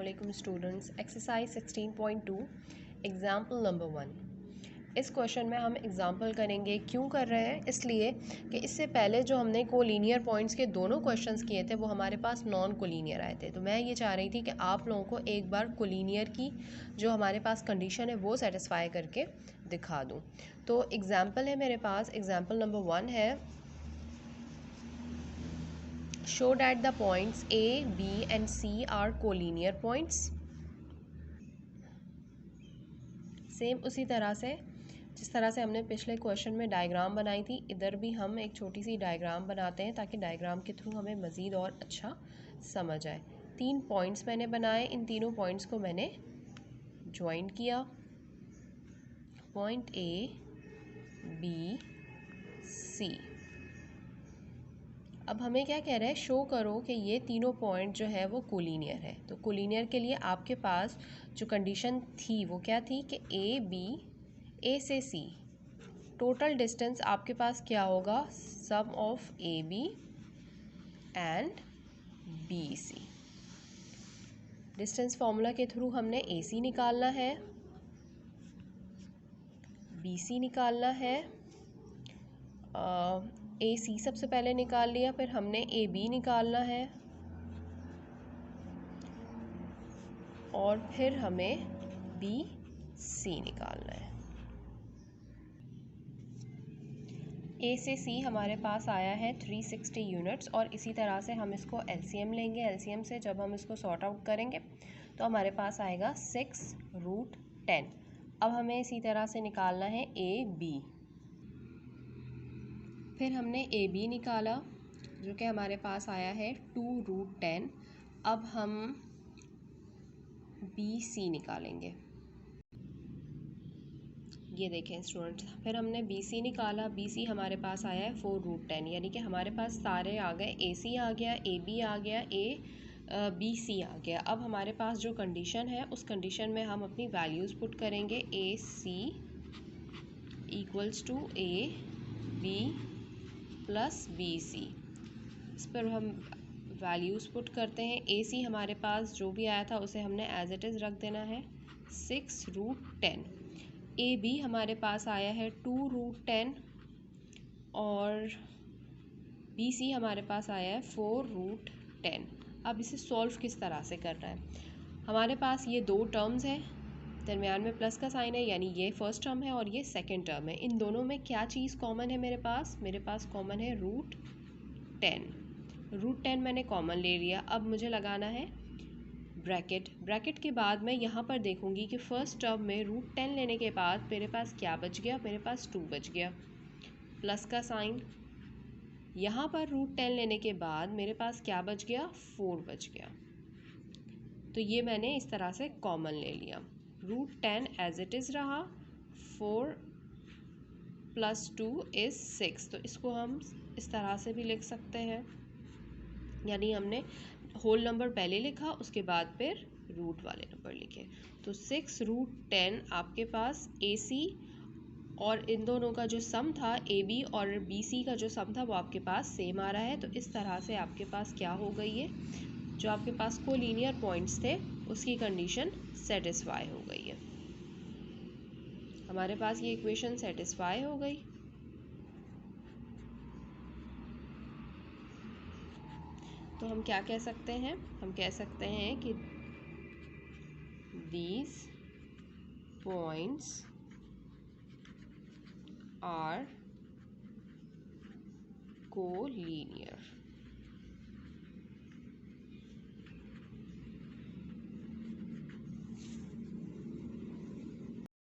अस्सलामुअलैकुम students. Exercise 16.2 example number 1। इस question में हम एग्जाम्पल करेंगे। क्यों कर रहे हैं? इसलिए कि इससे पहले जो हमने कोलिनियर पॉइंट्स के दोनों क्वेश्चंस किए थे वो हमारे पास नॉन कोलिनियर आए थे। तो मैं ये चाह रही थी कि आप लोगों को एक बार कोलिनियर की जो हमारे पास कंडीशन है वो सेटिस्फाई करके दिखा दूँ। तो एग्जाम्पल है मेरे पास, एग्जाम्पल नंबर 1 है, show that the points A, B and C are collinear points। Same उसी तरह से जिस तरह से हमने पिछले क्वेश्चन में डायग्राम बनाई थी, इधर भी हम एक छोटी सी डायग्राम बनाते हैं ताकि डायग्राम के थ्रू हमें मज़ीद और अच्छा समझ आए। 3 पॉइंट्स मैंने बनाए, इन तीनों पॉइंट्स को मैंने ज्वाइन किया। Point A, B, C। अब हमें क्या कह रहा है? शो करो कि ये तीनों पॉइंट जो है वो कोलिनियर है। तो कोलिनियर के लिए आपके पास जो कंडीशन थी वो क्या थी कि ए से सी टोटल डिस्टेंस आपके पास क्या होगा? Sum of A B and B C. Distance formula के थ्रू हमने ए सी निकालना है, बी सी निकालना है। ए सी सबसे पहले निकाल लिया, फिर हमने ए बी निकालना है और फिर हमें बी सी निकालना है। ए से सी हमारे पास आया है 360 यूनिट्स और इसी तरह से हम इसको एलसीएम लेंगे। एलसीएम से जब हम इसको सॉर्ट आउट करेंगे तो हमारे पास आएगा 6√10। अब हमें इसी तरह से निकालना है ए बी। फिर हमने ए बी निकाला जो कि हमारे पास आया है 2√10। अब हम बी सी निकालेंगे। ये देखें स्टूडेंट्स, फिर हमने बी सी निकाला। बी सी हमारे पास आया है 4√10, यानी कि हमारे पास सारे आ गए। ए सी आ गया, ए बी आ गया, बी सी आ गया। अब हमारे पास जो कंडीशन है उस कंडीशन में हम अपनी वैल्यूज़ पुट करेंगे। A C equals to A B plus B C. इस पर हम वैल्यूज़ पुट करते हैं। ए सी हमारे पास जो भी आया था उसे हमने एज इट इज़ रख देना है 6√10। ए बी हमारे पास आया है 2√10 और बी सी हमारे पास आया है 4√10। अब इसे सॉल्व किस तरह से करना है? हमारे पास ये दो टर्म्स हैं, दरमियान में प्लस का साइन है, यानी ये फर्स्ट टर्म है और ये सेकंड टर्म है। इन दोनों में क्या चीज़ कॉमन है मेरे पास? मेरे पास कॉमन है √10। √10 मैंने कॉमन ले लिया। अब मुझे लगाना है ब्रैकेट। ब्रैकेट के बाद मैं यहाँ पर देखूँगी कि फ़र्स्ट टर्म में √10 लेने के बाद मेरे पास क्या बच गया? मेरे पास 2 बच गया, प्लस का साइन। यहाँ पर √10 लेने के बाद मेरे पास क्या बच गया? 4 बच गया। तो ये मैंने इस तरह से कॉमन ले लिया। √10 एज इट इज़ रहा, 4 + 2 = 6। तो इसको हम इस तरह से भी लिख सकते हैं, यानी हमने होल नंबर पहले लिखा, उसके बाद फिर रूट वाले नंबर लिखे। तो 6√10 आपके पास ए सी और इन दोनों का जो सम था ए बी और बी सी का जो सम था वो आपके पास सेम आ रहा है। तो इस तरह से आपके पास क्या हो गई है? जो आपके पास कोलिनियर पॉइंट्स थे उसकी कंडीशन सेटिस्फाई हो गई है। हमारे पास ये इक्वेशन सेटिस्फाई हो गई। तो हम क्या कह सकते हैं? हम कह सकते हैं कि these points are collinear।